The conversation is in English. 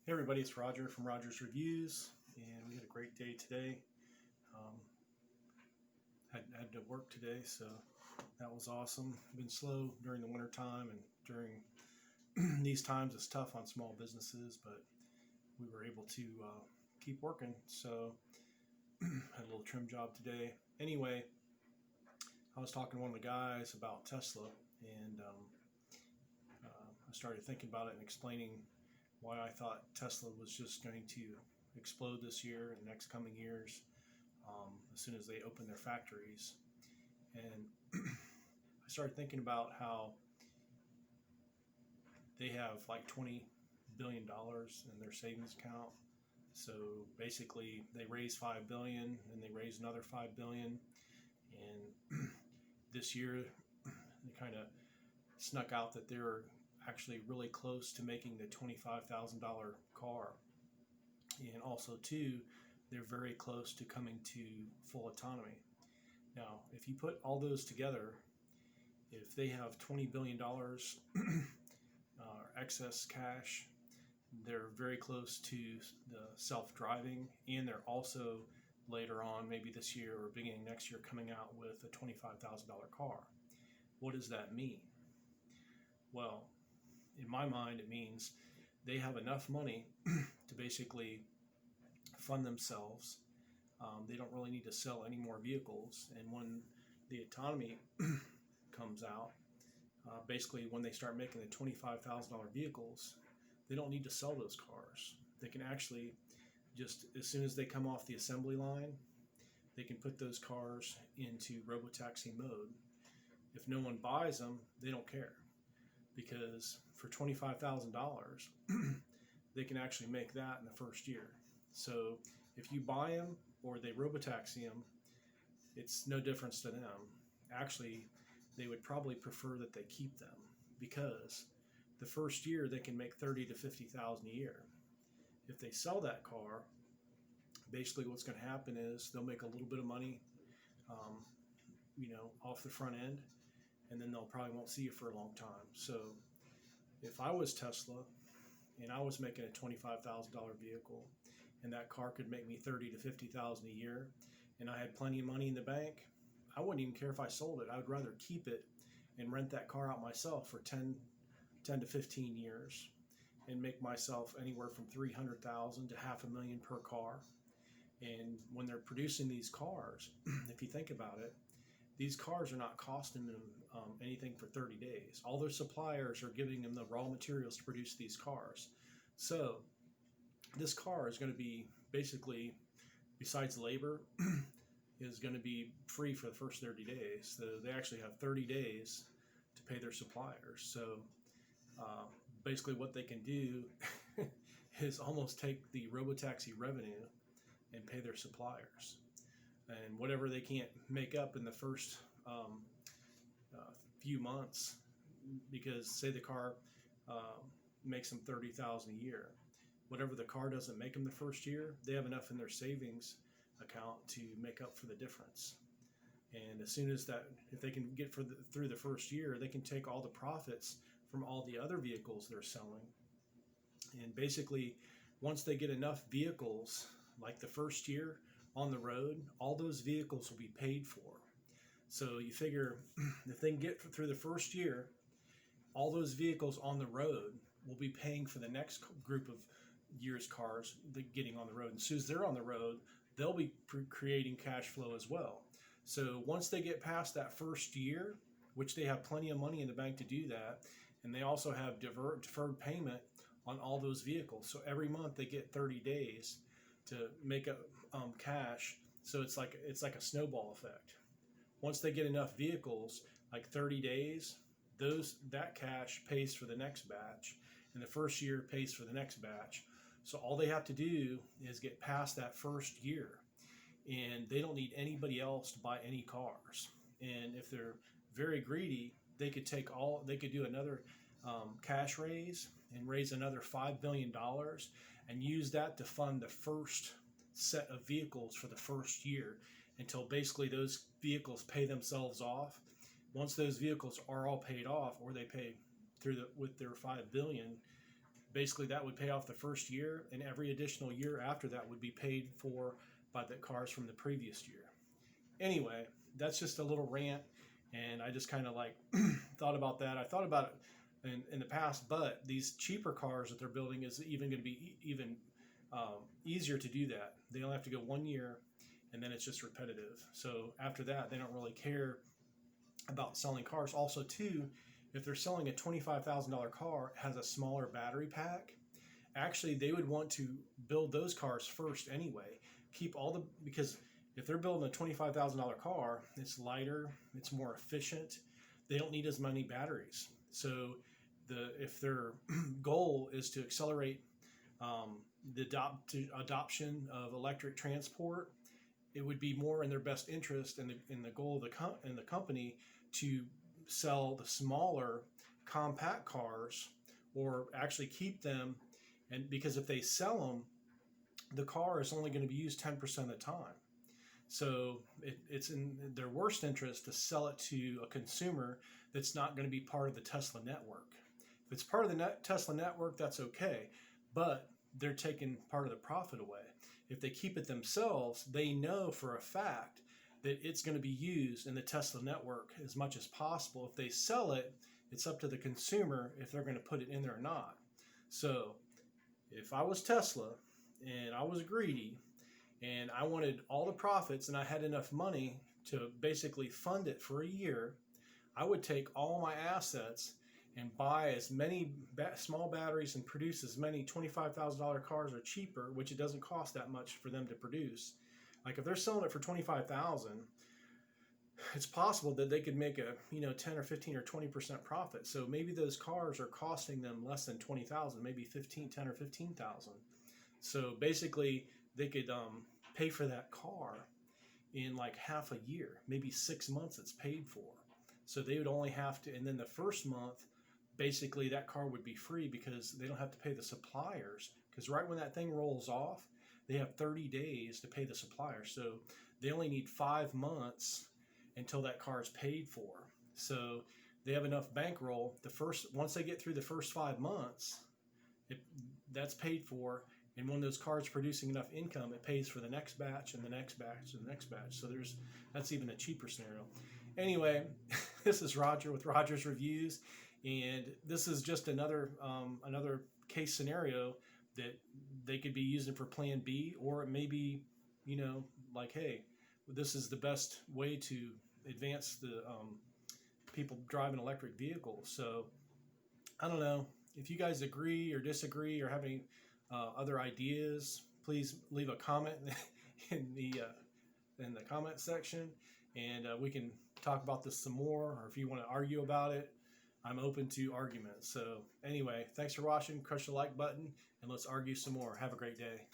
Hey everybody, it's Roger from Roger's Reviews, and we had a great day today. Um, had to work today, so that was awesome. Been slow during the winter time, and during these times it's tough on small businesses, but we were able to keep working. So had a little trim job today. Anyway, I was talking to one of the guys about Tesla, and I started thinking about it and explaining why I thought Tesla was just going to explode this year and next coming years as soon as they open their factories. And I started thinking about how they have like $20 billion in their savings account. So basically, they raise 5 billion, and they raise another 5 billion, and this year they kind of snuck out that they're actually really close to making the $25,000 car, and also too, they're very close to coming to full autonomy. Now, if you put all those together, if they have $20 billion excess cash, they're very close to the self-driving, and they're also later on, maybe this year or beginning next year, coming out with a $25,000 car. What does that mean? Well, in my mind, it means they have enough money to basically fund themselves. They don't really need to sell any more vehicles. And when the autonomy comes out, basically when they start making the $25,000 vehicles, they don't need to sell those cars. They can actually just, as soon as they come off the assembly line, they can put those cars into robotaxi mode. If no one buys them, they don't care, because for $25,000, they can actually make that in the first year. So if you buy them or they robotaxi them, it's no difference to them. Actually, they would probably prefer that they keep them, because the first year they can make 30 to 50,000 a year. If they sell that car, basically what's going to happen is they'll make a little bit of money, off the front end, and then they'll probably won't see you for a long time. So if I was Tesla and I was making a $25,000 vehicle, and that car could make me 30 to 50,000 a year, and I had plenty of money in the bank, I wouldn't even care if I sold it. I would rather keep it and rent that car out myself for 10 to 15 years and make myself anywhere from 300,000 to $500,000 per car. And when they're producing these cars, if you think about it, these cars are not costing them anything for 30 days. All their suppliers are giving them the raw materials to produce these cars. So this car is going to be basically, besides labor, is going to be free for the first 30 days. So they actually have 30 days to pay their suppliers. So basically what they can do is almost take the robotaxi revenue and pay their suppliers. And whatever they can't make up in the first few months, because say the car makes them 30,000 a year, whatever the car doesn't make them the first year, they have enough in their savings account to make up for the difference. And as soon as that, if they can get through the first year, they can take all the profits from all the other vehicles they're selling. And basically, once they get enough vehicles, like the first year on the road, all those vehicles will be paid for. So you figure if they can get through the first year, all those vehicles on the road will be paying for the next group of years' cars getting on the road. And as soon as they're on the road, they'll be creating cash flow as well. So once they get past that first year, which they have plenty of money in the bank to do that, and they also have deferred payment on all those vehicles. So every month they get 30 days to make up cash. So it's like a snowball effect. Once they get enough vehicles, like 30 days, that cash pays for the next batch, and the first year pays for the next batch. So all they have to do is get past that first year, and they don't need anybody else to buy any cars. And if they're very greedy, they could do another cash raise and raise another $5 billion and use that to fund the first set of vehicles for the first year, until basically those vehicles pay themselves off. Once those vehicles are all paid off, or they pay with their $5 billion, basically that would pay off the first year, and every additional year after that would be paid for by the cars from the previous year. Anyway, that's just a little rant, and I just kind of like thought about that. I thought about it in the past, but these cheaper cars that they're building is even going to be even easier to do that. They only have to go 1 year, and then it's just repetitive. So after that, they don't really care about selling cars. Also, too, if they're selling a $25,000 car, it has a smaller battery pack. Actually, they would want to build those cars first anyway. Keep all the, because if they're building a $25,000 car, it's lighter, it's more efficient. They don't need as many batteries. So if their goal is to accelerate the adoption of electric transport, it would be more in their best interest and in the goal of the company to sell the smaller compact cars, or actually keep them. And because if they sell them, the car is only going to be used 10% of the time. So it's in their worst interest to sell it to a consumer that's not going to be part of the Tesla network. If it's part of the Tesla network, that's okay, but they're taking part of the profit away. If they keep it themselves, they know for a fact that it's going to be used in the Tesla network as much as possible. If they sell it, it's up to the consumer if they're going to put it in there or not. So if I was Tesla and I was greedy and I wanted all the profits and I had enough money to basically fund it for a year, I would take all my assets and buy as many small batteries and produce as many $25,000 cars or cheaper, which it doesn't cost that much for them to produce. Like if they're selling it for $25,000, it's possible that they could make a 10 or 15 or 20% profit. So maybe those cars are costing them less than $20,000, maybe 10 or 15,000. So basically, they could pay for that car in like half a year, maybe 6 months. It's paid for. So they would only have to, and then the first month, basically that car would be free because they don't have to pay the suppliers. Because right when that thing rolls off, they have 30 days to pay the supplier. So they only need 5 months until that car is paid for. So they have enough bankroll. Once they get through the first 5 months, that's paid for. And when those cars producing enough income, it pays for the next batch and the next batch and the next batch. So that's even a cheaper scenario. Anyway, this is Roger with Roger's Reviews, and this is just another case scenario that they could be using for Plan B, or it may be, like, hey, this is the best way to advance the people driving electric vehicles. So I don't know if you guys agree or disagree or have any other ideas. Please leave a comment in the comment section, and we can talk about this some more. Or if you want to argue about it, I'm open to arguments. So anyway, thanks for watching. Crush the like button, and let's argue some more. Have a great day.